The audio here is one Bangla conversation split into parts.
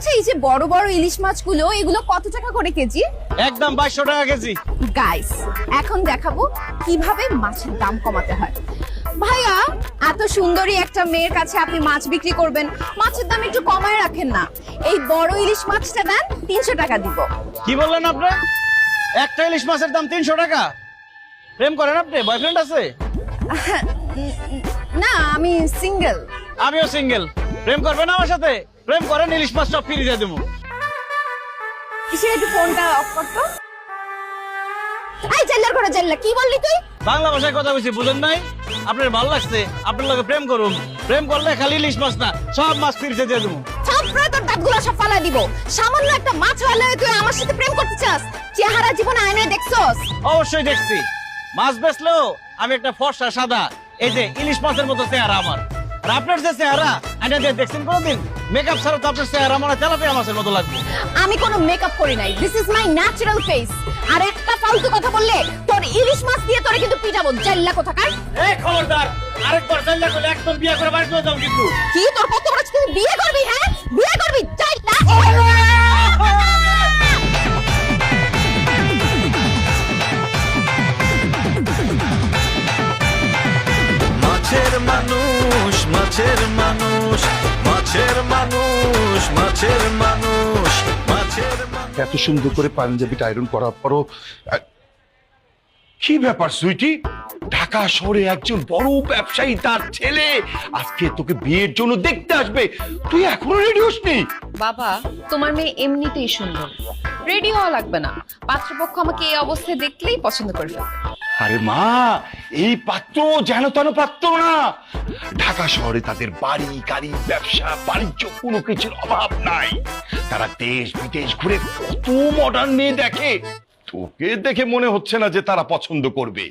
আচ্ছা এই যে বড় বড় ইলিশ মাছগুলো এগুলো কত টাকা করে কেজি? একদম 2200 টাকা কেজি। গাইস এখন দেখাবো কিভাবে মাছের দাম কমাতে হয়। ভাইয়া এত সুন্দরী একটা মেয়ের কাছে আপনি মাছ বিক্রি করবেন, মাছের দাম একটু কমায় রাখেন না। এই বড় ইলিশ মাছটা দেন, 300 টাকা দিব। কি বললেন আপনি? একটা ইলিশ মাছের দাম 300 টাকা? প্রেম করেন আপনি? বয়ফ্রেন্ড আছে? না আমি সিঙ্গেল। আমিও সিঙ্গেল। প্রেম করবেন আমার সাথে? প্রেম করেন, ইলিশ মাছ সব ফ্রি দিয়ে দেবো। কিসের একটু ফোনটা অফ করতো। এই জেল্লার করে জেল্লা, কি বললি তুই? বাংলা ভাষায় কথা বলছি, বুঝেন নাই? আপনার ভালো লাগছে, আপনার লগে প্রেম করুন। প্রেম করলে খালি ইলিশ মাছ না, সব মাছ ফ্রিতে দিয়ে দেবো। থাপড়ে তোর দাঁতগুলো সব ফালাই দিব। সামান্য একটা মাছ হলে তুই আমার সাথে প্রেম করতে চাস? চেহারা জীবনে আয়নায় দেখছস? অবশ্যই দেখছি। মাছ বেচলেও আমি একটা ফর্সা সাদা, এই যে ইলিশ মাছের মতো চেহারা আমার। আর আপনার যে চেহারা আয়না দিয়ে দেখছেন কোনোদিন? মেকআপ ছাড়া তো আপনার চেহারা মনে হয় তেলাপিয়া মাছের মতো লাগবে। আমি কোনো মেকআপ করি নাই, this is my natural face. আর একটা ফালতু কথা বললে তোর ইলিশ মাছ দিয়ে তোরে কিন্তু পিটাবো, জেল্লা কোথাকার। এই খবরদার, আরেকবার চাইলে করলে একদম বিয়ে করে বাড়ি চলে যাও কিন্তু। কি তোর কত বড় তুই বিয়ে করবি? হ্যাঁ বিয়ে করবি? জেল্লা। মাছের মানুষ, মাছের মানুষ, মাছের মানুষ, মাছের মানুষ, মাছের মানুষ। এত সুন্দর করে পাঞ্জাবিটা আয়রন করার পরও কি ব্যাপার সুইটি? ঢাকা শহরে একজন বড় ব্যবসায়ী তার ছেলে আজকে তোকে বিয়ের জন্য দেখতে আসবে, তুই এখনো রেডি হসনি? বাবা তোমার মেয়ে এমনিতেই সুন্দর, রেডি হওয়া লাগবে না। পাত্রপক্ষ আমাকে এই অবস্থায় দেখলেই পছন্দ করে ফেলবে। আরে মা, এই পাত্র যেন তেন পাত্র না। ঢাকা শহরে তাদের বাড়ি গাড়ি ব্যবসা বাণিজ্য কোনো কিছুর অভাব নাই। তারা দেশ বিদেশ ঘুরে কত মডার্ন মেয়ে দেখে, তোকে দেখে মনে হচ্ছে না যে তারা পছন্দ করবে।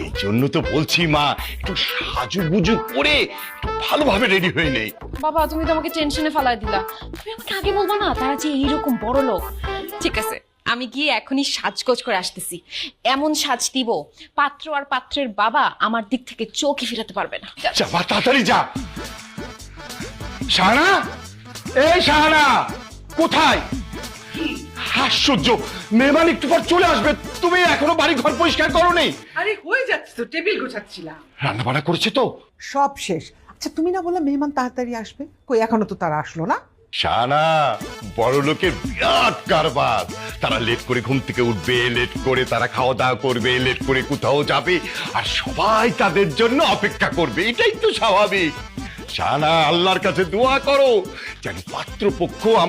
এই জন্য তো বলছি মা, একটু সাজুগুজু করে একটু ভালোভাবে রেডি হয়ে নেই। বাবা তুমি তো আমাকে টেনশনে ফেলাই দিলা। তুমি আমাকে আগে বলবা না তারা যে এইরকম বড় লোক। ঠিক আছে আমি গিয়ে এখনই সাজগোজ করে আসতেছি, এমন সাজ দিব পাত্র আর পাত্রের বাবা আমার দিক থেকে চোখই ফিরাতে পারবে না। যা মা, তাড়াতাড়ি যা। শাহানা, এই শাহানা, কোথায়? আশ্চর্য, মেহমান একটু পর চলে আসবে, তুমি এখনো বাড়ি ঘর পরিষ্কার করো নি? আরে হয়ে যাচ্ছে তো, টেবিল গোছাচ্ছিলাম। রান্না বান্না করেছে তো? সব শেষ। আচ্ছা তুমি না বললে মেহমান তাড়াতাড়ি আসবে, কই এখনো তো তারা আসলো না? শাহানা, বড় লোকের বিরাট কারবার। তারা লেট করে ঘুম থেকে উঠবে, লেট করে তারা খাওয়া দাওয়া করবে, লেট করে কোথাও যাবে, আর সবাই তাদের জন্য অপেক্ষা করবে, এটাই তো স্বাভাবিক। শাহানা, আল্লাহর কাছে দোয়া করো যেন পাত্রপক্ষ